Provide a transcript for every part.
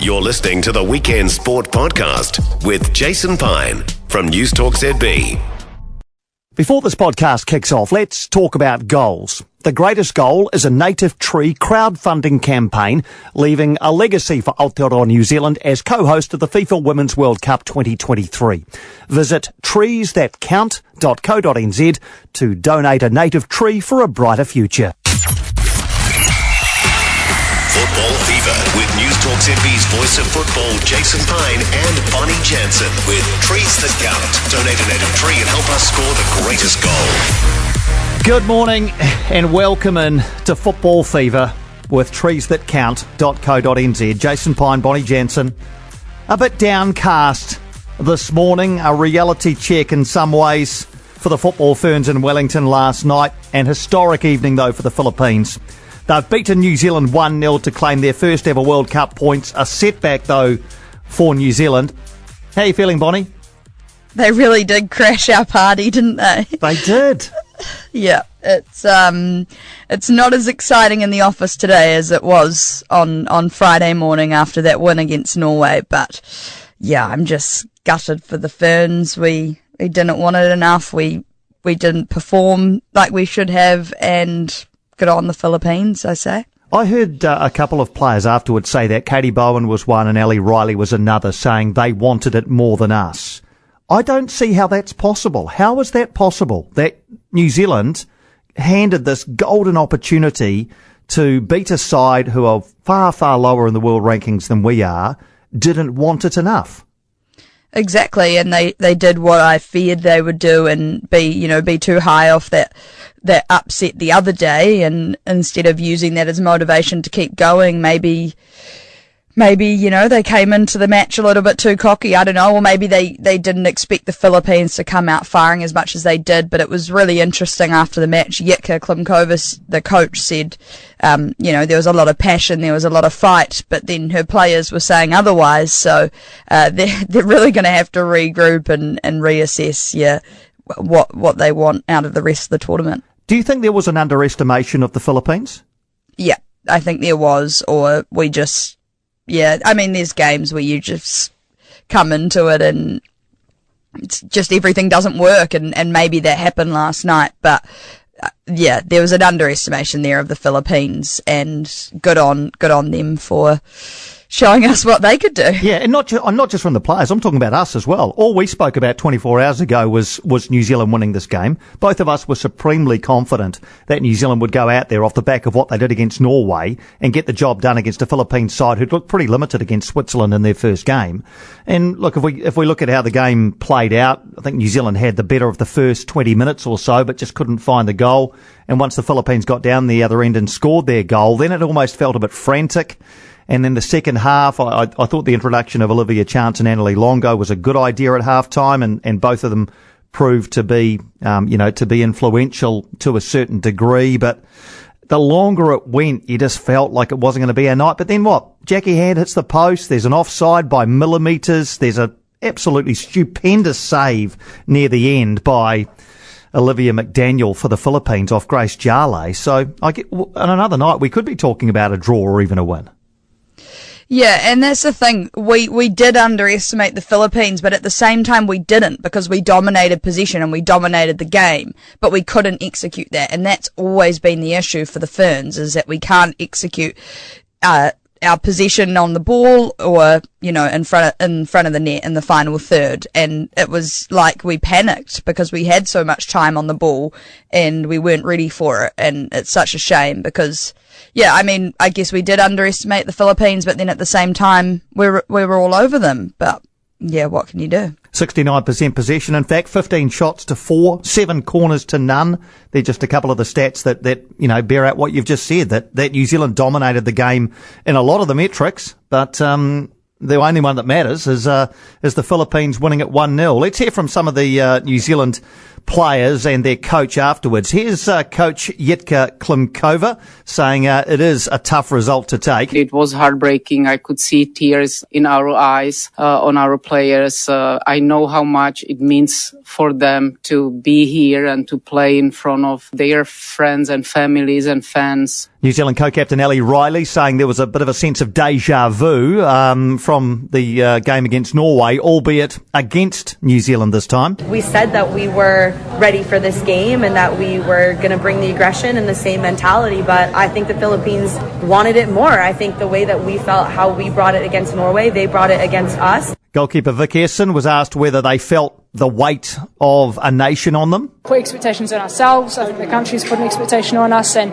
You're listening to the Weekend Sport Podcast with Jason Pine from News Talk ZB. Before this podcast kicks off, let's talk about goals. The greatest goal is a native tree crowdfunding campaign, leaving a legacy for Aotearoa New Zealand as co-host of the FIFA Women's World Cup 2023. Visit treesthatcount.co.nz to donate a native tree for a brighter future. Football Fever with News Talk ZB's voice of football, Jason Pine and Bonnie Jansen with Trees That Count. Donate a native tree and help us score the greatest goal. Good morning and welcome in to Football Fever with treesthatcount.co.nz. Jason Pine, Bonnie Jansen. A bit downcast this morning, a reality check in some ways for the football Ferns in Wellington last night. An historic evening though for the Philippines. They've beaten New Zealand 1-0 to claim their first ever World Cup points. A setback, though, for New Zealand. How are you feeling, Bonnie? They really did crash our party, didn't they? They did. Yeah, it's not as exciting in the office today as it was on Friday morning after that win against Norway. But, yeah, I'm just gutted for the Ferns. We didn't want it enough. We didn't perform like we should have, and good on the Philippines, I say. I heard a couple of players afterwards say that. Katie Bowen was one and Ellie Riley was another, saying they wanted it more than us. I don't see how that's possible. How is that possible that New Zealand handed this golden opportunity to beat a side who are far, far lower in the world rankings than we are, didn't want it enough? Exactly, and they did what I feared they would do and be too high off that upset the other day, and instead of using that as motivation to keep going, maybe they came into the match a little bit too cocky. I don't know, or maybe they didn't expect the Philippines to come out firing as much as they did. But it was really interesting after the match. Jitka Klimkova, the coach, said, there was a lot of passion, there was a lot of fight, but then her players were saying otherwise. So they're really going to have to regroup and reassess, what they want out of the rest of the tournament. Do you think there was an underestimation of the Philippines? Yeah, I think there was, or we just. Yeah, I mean, there's games where you just come into it and it's just everything doesn't work, and maybe that happened last night. But yeah, there was an underestimation there of the Philippines, and good on them for showing us what they could do. Yeah, and not just from the players. I'm talking about us as well. All we spoke about 24 hours ago was New Zealand winning this game. Both of us were supremely confident that New Zealand would go out there off the back of what they did against Norway and get the job done against a Philippines side who'd looked pretty limited against Switzerland in their first game. And look, if we look at how the game played out, I think New Zealand had the better of the first 20 minutes or so, but just couldn't find the goal. And once the Philippines got down the other end and scored their goal, then it almost felt a bit frantic. And then the second half, I thought the introduction of Olivia Chance and Annalie Longo was a good idea at halftime, and both of them proved to be, to be influential to a certain degree. But the longer it went, you just felt like it wasn't going to be our night. But then what? Jackie Hand hits the post. There's an offside by millimetres. There's an absolutely stupendous save near the end by Olivia McDaniel for the Philippines off Grace Jale. So on another night, we could be talking about a draw or even a win. Yeah, and that's the thing. We did underestimate the Philippines, but at the same time we didn't, because we dominated possession and we dominated the game, but we couldn't execute that. And that's always been the issue for the Ferns, is that we can't execute our possession on the ball or, in front of the net in the final third. And it was like we panicked because we had so much time on the ball and we weren't ready for it. And it's such a shame because, yeah, I mean, I guess we did underestimate the Philippines, but then at the same time, we were all over them. But yeah, what can you do? 69% possession. In fact, 15 shots to 4, 7 corners to none. They're just a couple of the stats that bear out what you've just said, that New Zealand dominated the game in a lot of the metrics, but the only one that matters is the Philippines winning at 1-0. Let's hear from some of the New Zealand players and their coach afterwards. Here's Coach Jitka Klimkova saying it is a tough result to take. It was heartbreaking. I could see tears in our eyes on our players. I know how much it means for them to be here and to play in front of their friends and families and fans. New Zealand co-captain Ellie Riley saying there was a bit of a sense of deja vu from the game against Norway, albeit against New Zealand this time. We said that we were ready for this game and that we were going to bring the aggression and the same mentality, but I think the Philippines wanted it more. I think the way that we felt how we brought it against Norway, they brought it against us. Goalkeeper Vic Essen was asked whether they felt the weight of a nation on them. Put expectations on ourselves. I think the country's put an expectation on us, and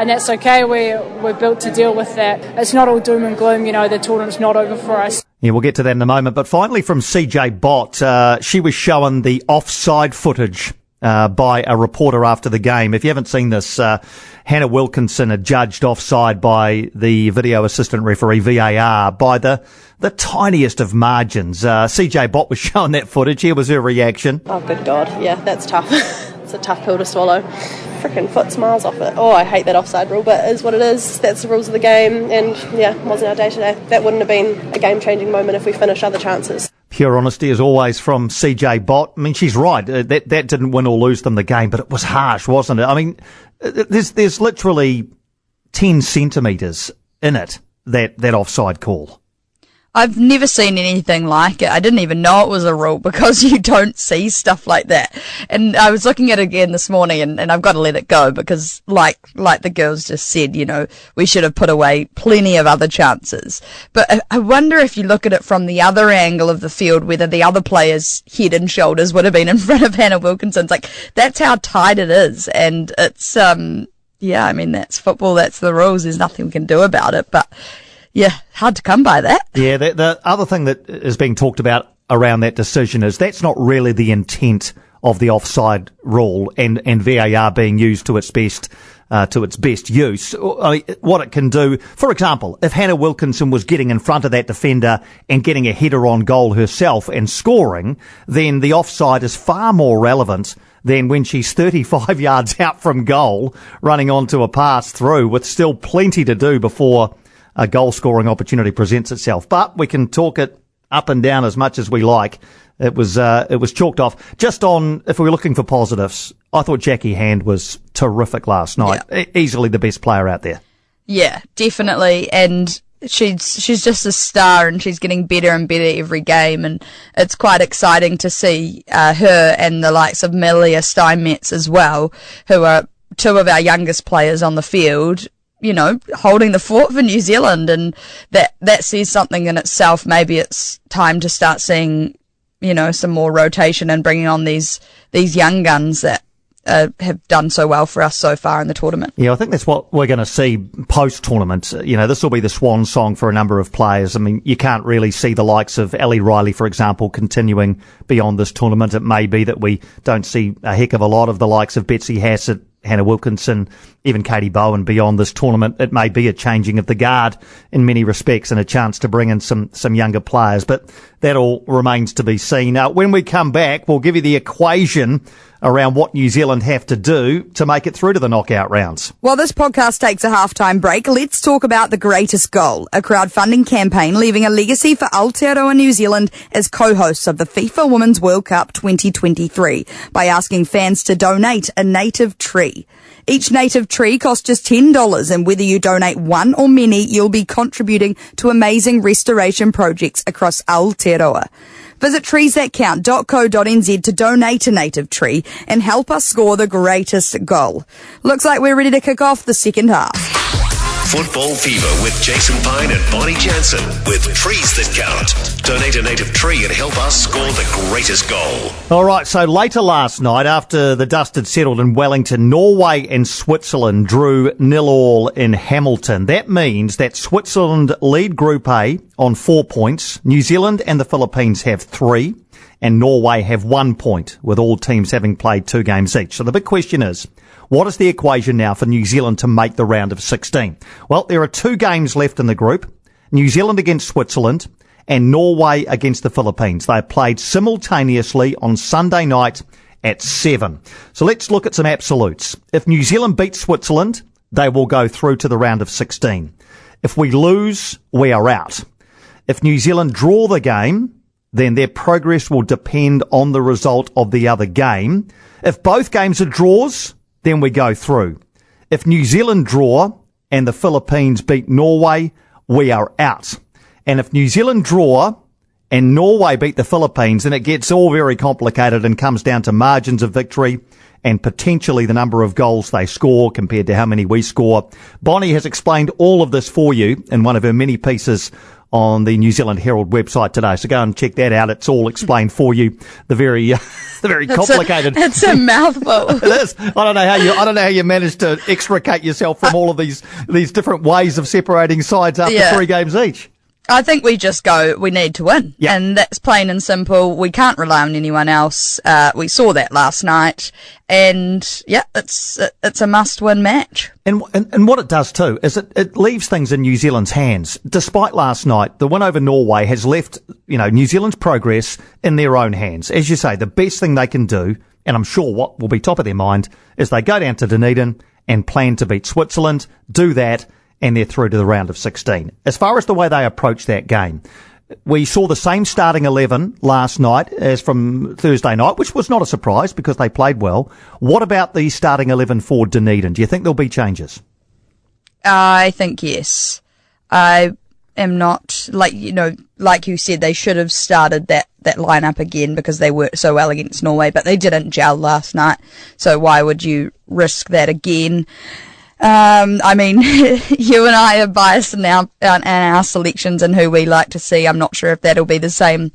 that's okay. We're built to deal with that. It's not all doom and gloom. The tournament's not over for us. Yeah, we'll get to that in a moment. But finally, from CJ Bott, she was shown the offside footage by a reporter after the game. If you haven't seen this, Hannah Wilkinson adjudged offside by the video assistant referee, VAR, by the tiniest of margins. CJ Bott was showing that footage. Here was her reaction. Oh, good God. Yeah, that's tough. It's a tough pill to swallow. Frickin' foot's miles off it. Oh, I hate that offside rule, but it is what it is. That's the rules of the game, and yeah, it wasn't our day-to-day. That wouldn't have been a game-changing moment if we finished other chances. Pure honesty as always from CJ Bott. I mean, she's right. That didn't win or lose them the game, but it was harsh, wasn't it? I mean, there's literally 10 centimetres in it, that offside call. I've never seen anything like it. I didn't even know it was a rule because you don't see stuff like that. And I was looking at it again this morning and I've got to let it go because like the girls just said, we should have put away plenty of other chances. But I wonder if you look at it from the other angle of the field, whether the other player's head and shoulders would have been in front of Hannah Wilkinson's. Like, that's how tight it is. And it's, that's football. That's the rules. There's nothing we can do about it. But yeah, hard to come by that. Yeah, the other thing that is being talked about around that decision is that's not really the intent of the offside rule and VAR being used to its best use. I mean, what it can do, for example, if Hannah Wilkinson was getting in front of that defender and getting a header on goal herself and scoring, then the offside is far more relevant than when she's 35 yards out from goal running onto a pass through with still plenty to do before a goal-scoring opportunity presents itself. But we can talk it up and down as much as we like. It was chalked off. Just on, if we were looking for positives, I thought Jackie Hand was terrific last night. Yeah. Easily the best player out there. Yeah, definitely. And she's just a star and she's getting better and better every game. And it's quite exciting to see her and the likes of Melia Steinmetz as well, who are two of our youngest players on the field, holding the fort for New Zealand, and that says something in itself. Maybe it's time to start seeing, some more rotation and bringing on these young guns that have done so well for us so far in the tournament. Yeah, I think that's what we're going to see post-tournament. This will be the swan song for a number of players. I mean, you can't really see the likes of Ellie Riley, for example, continuing beyond this tournament. It may be that we don't see a heck of a lot of the likes of Betsy Hassett, Hannah Wilkinson, even Katie Bowen beyond this tournament. It may be a changing of the guard in many respects and a chance to bring in some younger players, but that all remains to be seen. When we come back, we'll give you the equation around what New Zealand have to do to make it through to the knockout rounds. While this podcast takes a halftime break, let's talk about The Greatest Goal, a crowdfunding campaign leaving a legacy for Aotearoa New Zealand as co-hosts of the FIFA Women's World Cup 2023 by asking fans to donate a native tree. Each native tree costs just $10, and whether you donate one or many, you'll be contributing to amazing restoration projects across Aotearoa. Visit treesthatcount.co.nz to donate a native tree and help us score the greatest goal. Looks like we're ready to kick off the second half. Football Fever with Jason Pine and Bonnie Jansen with Trees That Count. Donate a native tree and help us score the greatest goal. All right, so later last night, after the dust had settled in Wellington, Norway and Switzerland drew 0-0 in Hamilton. That means that Switzerland lead Group A on 4 points. New Zealand and the Philippines have 3. And Norway have 1 point, with all teams having played 2 games each. So the big question is, what is the equation now for New Zealand to make the round of 16? Well, there are 2 games left in the group. New Zealand against Switzerland and Norway against the Philippines. They are played simultaneously on Sunday night at 7. So let's look at some absolutes. If New Zealand beats Switzerland, they will go through to the round of 16. If we lose, we are out. If New Zealand draw the game, then their progress will depend on the result of the other game. If both games are draws, then we go through. If New Zealand draw and the Philippines beat Norway, we are out. And if New Zealand draw and Norway beat the Philippines, then it gets all very complicated and comes down to margins of victory and potentially the number of goals they score compared to how many we score. Bonnie has explained all of this for you in one of her many pieces on the New Zealand Herald website today. So go and check that out. It's all explained for you. The very complicated. It's a mouthful. It is. I don't know how you managed to extricate yourself from all of these different ways of separating sides after 3 games each. I think we just go, we need to win. Yep. And that's plain and simple. We can't rely on anyone else. We saw that last night. And it's a must-win match. And what it does too is it leaves things in New Zealand's hands. Despite last night, the win over Norway has left, New Zealand's progress in their own hands. As you say, the best thing they can do, and I'm sure what will be top of their mind, is they go down to Dunedin and plan to beat Switzerland, do that, and they're through to the round of 16. As far as the way they approach that game, we saw the same starting 11 last night as from Thursday night, which was not a surprise because they played well. What about the starting 11 for Dunedin? Do you think there'll be changes? I think yes. I am not, like you said, they should have started that lineup again because they worked so well against Norway, but they didn't gel last night. So why would you risk that again? I mean, you and I are biased in our selections and who we like to see. I'm not sure if that'll be the same,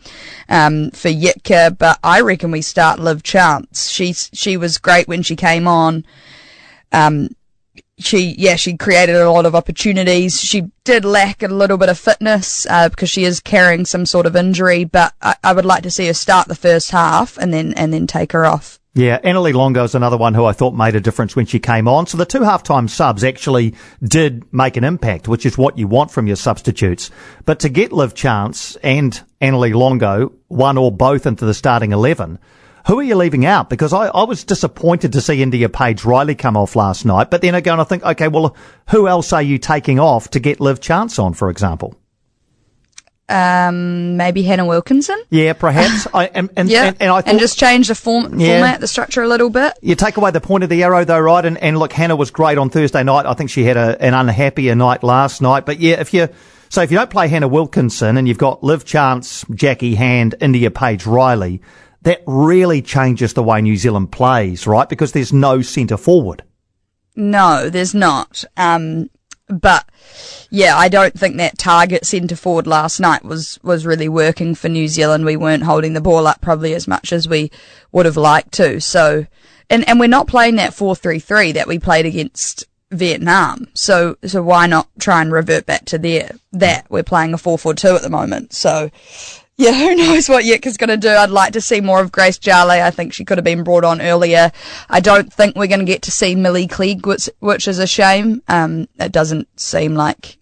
for Yitka, but I reckon we start Liv Chance. She was great when she came on. She created a lot of opportunities. She did lack a little bit of fitness, because she is carrying some sort of injury, but I would like to see her start the first half and then take her off. Yeah, Annalie Longo is another one who I thought made a difference when she came on. So the 2 halftime subs actually did make an impact, which is what you want from your substitutes. But to get Liv Chance and Annalie Longo, one or both, into the starting 11, who are you leaving out? Because I was disappointed to see India Page-Riley come off last night. But then again, I think, okay, well, who else are you taking off to get Liv Chance on, for example? Maybe Hannah Wilkinson. Yeah, perhaps. I thought, and just change the format, the structure a little bit. You take away the point of the arrow, though, right? And look, Hannah was great on Thursday night. I think she had an unhappier night last night. But yeah, if you don't play Hannah Wilkinson and you've got Liv Chance, Jackie Hand, India Page-Riley, that really changes the way New Zealand plays, right? Because there's no centre forward. No, there's not. But yeah, I don't think that target centre forward last night was really working for New Zealand. We weren't holding the ball up probably as much as we would have liked to. So, and we're not playing that 4-3-3 that we played against Vietnam. So why not try and revert back to that? We're playing a 4-4-2 at the moment. So yeah, who knows what Yitka's going to do. I'd like to see more of Grace Jale. I think she could have been brought on earlier. I don't think we're going to get to see Millie Clegg, which is a shame. It doesn't seem like,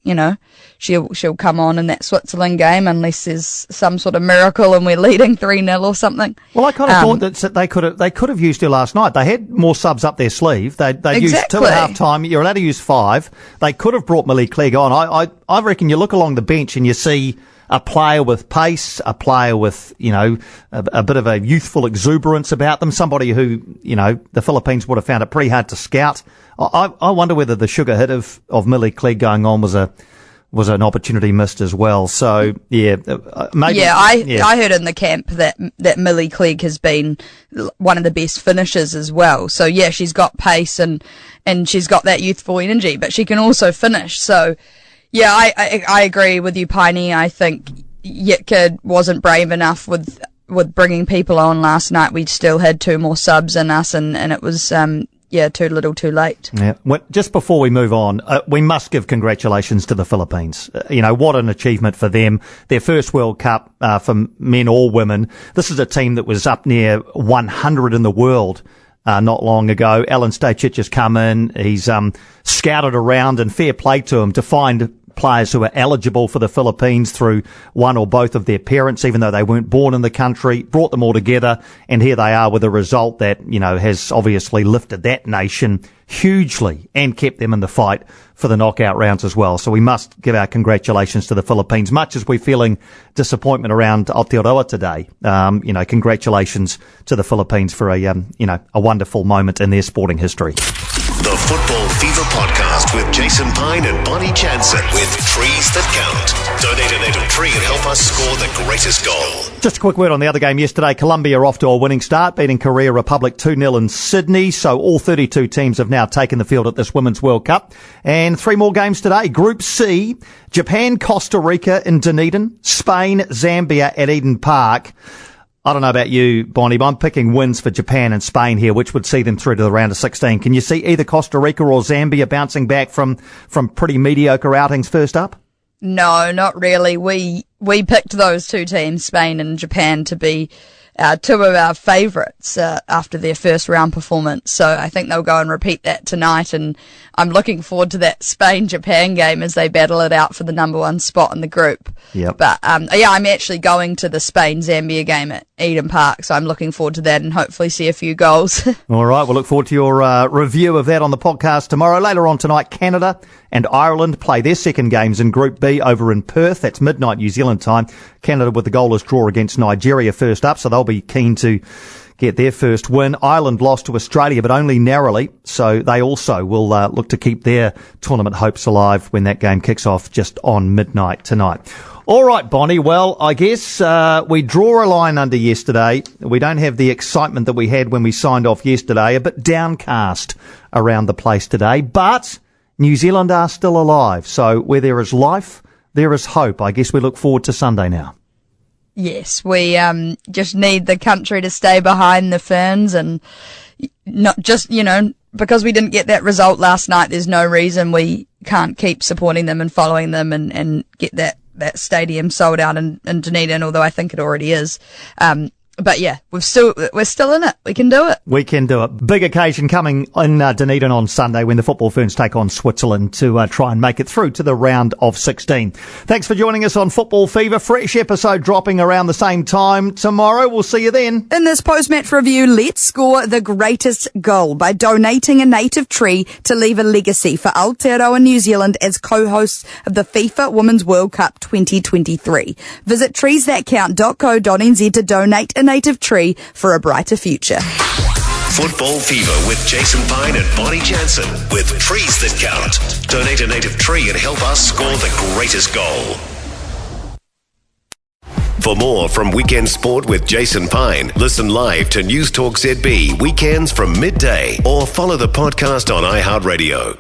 she'll come on in that Switzerland game unless there's some sort of miracle and we're leading 3-0 or something. Well, I kind of thought that they could have used her last night. They had more subs up their sleeve. They used 2 at half time. You're allowed to use 5. They could have brought Millie Clegg on. I reckon you look along the bench and you see a player with pace, a player with, a bit of a youthful exuberance about them, somebody who, the Philippines would have found it pretty hard to scout. I wonder whether the sugar hit of Millie Clegg going on was an opportunity missed as well. So, yeah, maybe. Yeah, I heard in the camp that Millie Clegg has been one of the best finishers as well. So, yeah, she's got pace and she's got that youthful energy, but she can also finish. So, yeah, I agree with you, Piney. I think Yitka wasn't brave enough with bringing people on last night. We still had 2 more subs in us, and it was, too little too late. Yeah. Well, just before we move on, we must give congratulations to the Philippines. What an achievement for them. Their first World Cup, for men or women. This is a team that was up near 100 in the world not long ago. Alan Stajcic has come in. He's scouted around, and fair play to him to find players who are eligible for the Philippines through one or both of their parents, even though they weren't born in the country, brought them all together, and here they are with a result that, has obviously lifted that nation hugely and kept them in the fight for the knockout rounds as well. So we must give our congratulations to the Philippines, much as we're feeling disappointment around Aotearoa today. Congratulations to the Philippines for a wonderful moment in their sporting history. The Football Fever Podcast with Jason Pine and Bonnie Jansen with Trees That Count. Donate a native tree and help us score the greatest goal. Just a quick word on the other game yesterday. Colombia off to a winning start, beating Korea Republic 2-0 in Sydney. So all 32 teams have now taken the field at this Women's World Cup. And 3 more games today. Group C, Japan, Costa Rica in Dunedin, Spain, Zambia at Eden Park. I don't know about you, Bonnie, but I'm picking wins for Japan and Spain here, which would see them through to the round of 16. Can you see either Costa Rica or Zambia bouncing back from pretty mediocre outings first up? No, not really. We picked those 2 teams, Spain and Japan, to be 2 of our favourites after their first round performance. So I think they'll go and repeat that tonight, and I'm looking forward to that Spain-Japan game as they battle it out for the number 1 spot in the group. Yep. But I'm actually going to the Spain-Zambia game at Eden Park, so I'm looking forward to that and hopefully see a few goals. All right, we'll look forward to your review of that on the podcast tomorrow. Later on tonight, Canada and Ireland play their second games in Group B over in Perth. That's midnight New Zealand time. Canada with the goalless draw against Nigeria first up, so they'll be keen to get their first win. Ireland lost to Australia, but only narrowly, so they also will look to keep their tournament hopes alive when that game kicks off just on midnight tonight. All right, Bonnie, well, I guess we draw a line under yesterday. We don't have the excitement that we had when we signed off yesterday, a bit downcast around the place today, but New Zealand are still alive, so where there is life, there is hope. I guess we look forward to Sunday now. Yes, we just need the country to stay behind the Ferns, and not just, because we didn't get that result last night, there's no reason we can't keep supporting them and following them and get that stadium sold out in Dunedin, although I think it already is. But yeah, we're still in it. We can do it. We can do it. Big occasion coming in Dunedin on Sunday when the Football Ferns take on Switzerland to try and make it through to the round of 16. Thanks for joining us on Football Fever. Fresh episode dropping around the same time tomorrow. We'll see you then. In this post-match review, let's score the greatest goal by donating a native tree to leave a legacy for Aotearoa New Zealand as co-hosts of the FIFA Women's World Cup 2023. Visit treesthatcount.co.nz to donate a native tree for a brighter future. Football Fever with Jason Pine and Bonnie Jansen with Trees That Count. Donate a native tree and help us score the greatest goal. For more from Weekend Sport with Jason Pine, listen live to News Talk ZB weekends from midday or follow the podcast on iHeartRadio.